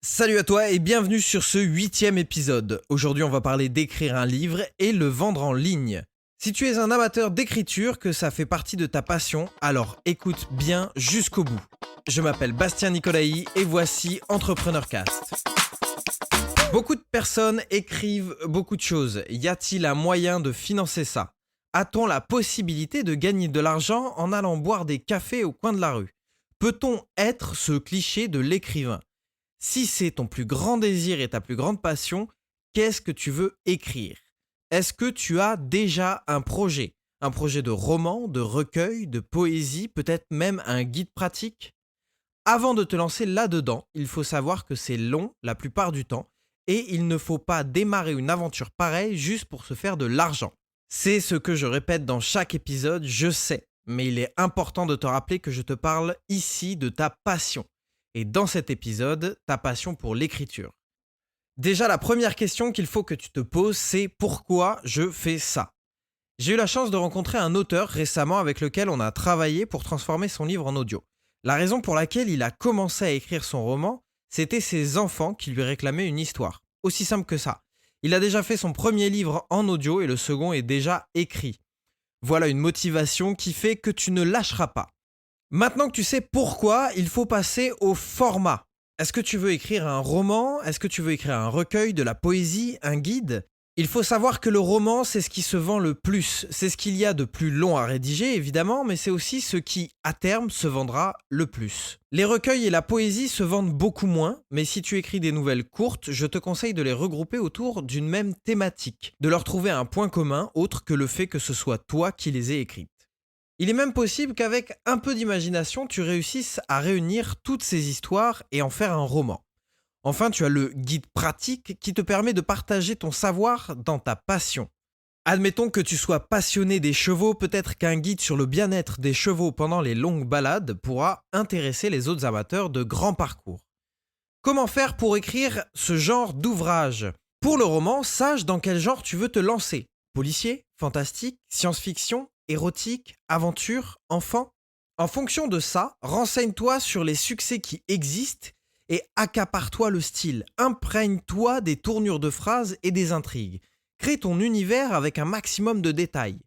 Salut à toi et bienvenue sur ce 8e épisode. Aujourd'hui on va parler d'écrire un livre et le vendre en ligne. Si tu es un amateur d'écriture, que ça fait partie de ta passion, alors écoute bien jusqu'au bout. Je m'appelle Bastien Nicolaï et voici Entrepreneur Cast. Beaucoup de personnes écrivent beaucoup de choses. Y a-t-il un moyen de financer ça? A-t-on la possibilité de gagner de l'argent en allant boire des cafés au coin de la rue? Peut-on être ce cliché de l'écrivain? Si c'est ton plus grand désir et ta plus grande passion, qu'est-ce que tu veux écrire? Est-ce que tu as déjà un projet? Un projet de roman, de recueil, de poésie, peut-être même un guide pratique? Avant de te lancer là-dedans, il faut savoir que c'est long la plupart du temps et il ne faut pas démarrer une aventure pareille juste pour se faire de l'argent. C'est ce que je répète dans chaque épisode, je sais, mais il est important de te rappeler que je te parle ici de ta passion. Et dans cet épisode, ta passion pour l'écriture. Déjà, la première question qu'il faut que tu te poses, c'est pourquoi je fais ça? J'ai eu la chance de rencontrer un auteur récemment avec lequel on a travaillé pour transformer son livre en audio. La raison pour laquelle il a commencé à écrire son roman, c'était ses enfants qui lui réclamaient une histoire. Aussi simple que ça. Il a déjà fait son premier livre en audio et le second est déjà écrit. Voilà une motivation qui fait que tu ne lâcheras pas. Maintenant que tu sais pourquoi, il faut passer au format. Est-ce que tu veux écrire un roman? Est-ce que tu veux écrire un recueil, de la poésie, un guide? Il faut savoir que le roman, c'est ce qui se vend le plus. C'est ce qu'il y a de plus long à rédiger, évidemment, mais c'est aussi ce qui, à terme, se vendra le plus. Les recueils et la poésie se vendent beaucoup moins, mais si tu écris des nouvelles courtes, je te conseille de les regrouper autour d'une même thématique, de leur trouver un point commun autre que le fait que ce soit toi qui les aies écrites. Il est même possible qu'avec un peu d'imagination, tu réussisses à réunir toutes ces histoires et en faire un roman. Enfin, tu as le guide pratique qui te permet de partager ton savoir dans ta passion. Admettons que tu sois passionné des chevaux, peut-être qu'un guide sur le bien-être des chevaux pendant les longues balades pourra intéresser les autres amateurs de grands parcours. Comment faire pour écrire ce genre d'ouvrage? Pour le roman, sache dans quel genre tu veux te lancer. Policier, fantastique, science-fiction, érotique, aventure, enfant? En fonction de ça, renseigne-toi sur les succès qui existent et accapare-toi le style. Imprègne-toi des tournures de phrases et des intrigues. Crée ton univers avec un maximum de détails.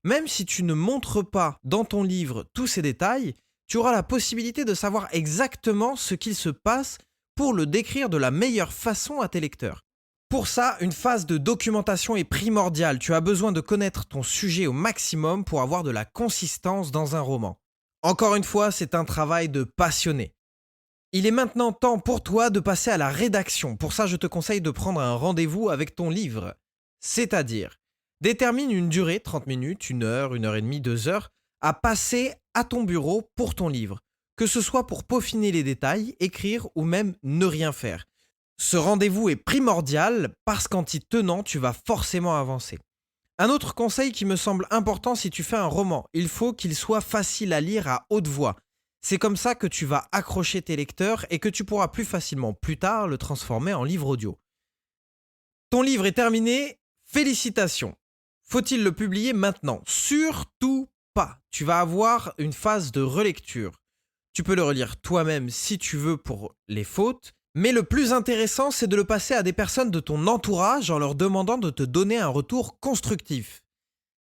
Même si tu ne montres pas dans ton livre tous ces détails, tu auras la possibilité de savoir exactement ce qu'il se passe pour le décrire de la meilleure façon à tes lecteurs. Pour ça, une phase de documentation est primordiale. Tu as besoin de connaître ton sujet au maximum pour avoir de la consistance dans un roman. Encore une fois, c'est un travail de passionné. Il est maintenant temps pour toi de passer à la rédaction. Pour ça, je te conseille de prendre un rendez-vous avec ton livre. C'est-à-dire, détermine une durée, 30 minutes, 1 heure et demie, 2 heures, à passer à ton bureau pour ton livre. Que ce soit pour peaufiner les détails, écrire ou même ne rien faire. Ce rendez-vous est primordial parce qu'en t'y tenant, tu vas forcément avancer. Un autre conseil qui me semble important si tu fais un roman, il faut qu'il soit facile à lire à haute voix. C'est comme ça que tu vas accrocher tes lecteurs et que tu pourras plus facilement plus tard le transformer en livre audio. Ton livre est terminé, félicitations. Faut-il le publier maintenant? Surtout pas. Tu vas avoir une phase de relecture. Tu peux le relire toi-même si tu veux pour les fautes, mais le plus intéressant, c'est de le passer à des personnes de ton entourage en leur demandant de te donner un retour constructif.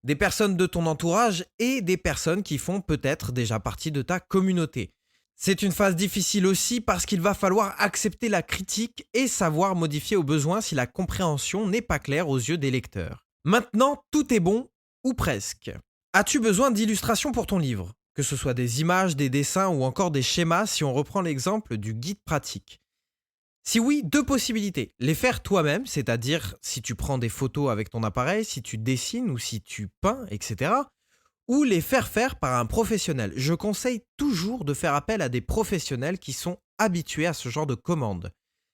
Des personnes de ton entourage et des personnes qui font peut-être déjà partie de ta communauté. C'est une phase difficile aussi parce qu'il va falloir accepter la critique et savoir modifier au besoin si la compréhension n'est pas claire aux yeux des lecteurs. Maintenant, tout est bon, ou presque. As-tu besoin d'illustrations pour ton livre? Que ce soit des images, des dessins ou encore des schémas si on reprend l'exemple du guide pratique. Si oui, deux possibilités. Les faire toi-même, c'est-à-dire si tu prends des photos avec ton appareil, si tu dessines ou si tu peins, etc. Ou les faire faire par un professionnel. Je conseille toujours de faire appel à des professionnels qui sont habitués à ce genre de commandes.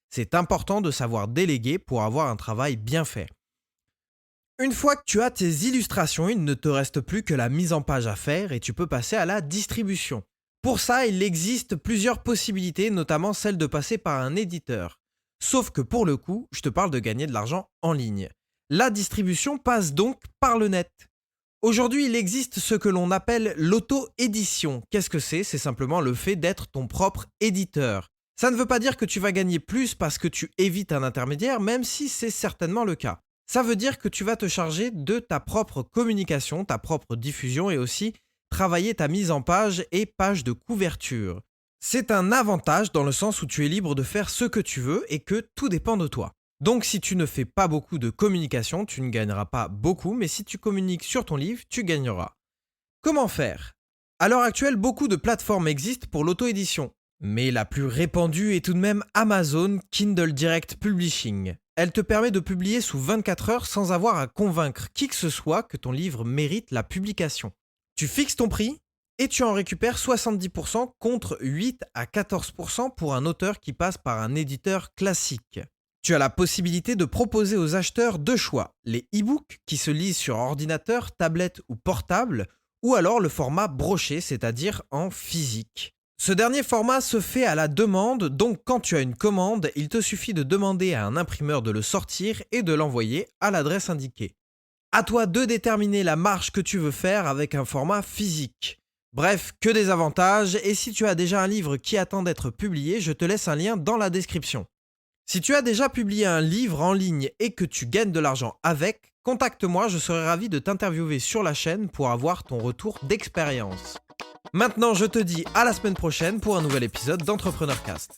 C'est important de savoir déléguer pour avoir un travail bien fait. Une fois que tu as tes illustrations, il ne te reste plus que la mise en page à faire et tu peux passer à la distribution. Pour ça, il existe plusieurs possibilités, notamment celle de passer par un éditeur. Sauf que pour le coup, je te parle de gagner de l'argent en ligne. La distribution passe donc par le net. Aujourd'hui, il existe ce que l'on appelle l'auto-édition. Qu'est-ce que c'est? C'est simplement le fait d'être ton propre éditeur. Ça ne veut pas dire que tu vas gagner plus parce que tu évites un intermédiaire, même si c'est certainement le cas. Ça veut dire que tu vas te charger de ta propre communication, ta propre diffusion et aussi travailler ta mise en page et page de couverture. C'est un avantage dans le sens où tu es libre de faire ce que tu veux et que tout dépend de toi. Donc si tu ne fais pas beaucoup de communication, tu ne gagneras pas beaucoup, mais si tu communiques sur ton livre, tu gagneras. Comment faire? À l'heure actuelle, beaucoup de plateformes existent pour l'auto-édition. Mais la plus répandue est tout de même Amazon Kindle Direct Publishing. Elle te permet de publier sous 24 heures sans avoir à convaincre qui que ce soit que ton livre mérite la publication. Tu fixes ton prix et tu en récupères 70% contre 8 à 14% pour un auteur qui passe par un éditeur classique. Tu as la possibilité de proposer aux acheteurs deux choix, les e-books qui se lisent sur ordinateur, tablette ou portable, ou alors le format broché, c'est-à-dire en physique. Ce dernier format se fait à la demande, donc quand tu as une commande, il te suffit de demander à un imprimeur de le sortir et de l'envoyer à l'adresse indiquée. À toi de déterminer la marge que tu veux faire avec un format physique. Bref, que des avantages, et si tu as déjà un livre qui attend d'être publié, je te laisse un lien dans la description. Si tu as déjà publié un livre en ligne et que tu gagnes de l'argent avec, contacte-moi, je serai ravi de t'interviewer sur la chaîne pour avoir ton retour d'expérience. Maintenant, je te dis à la semaine prochaine pour un nouvel épisode d'Entrepreneur Cast.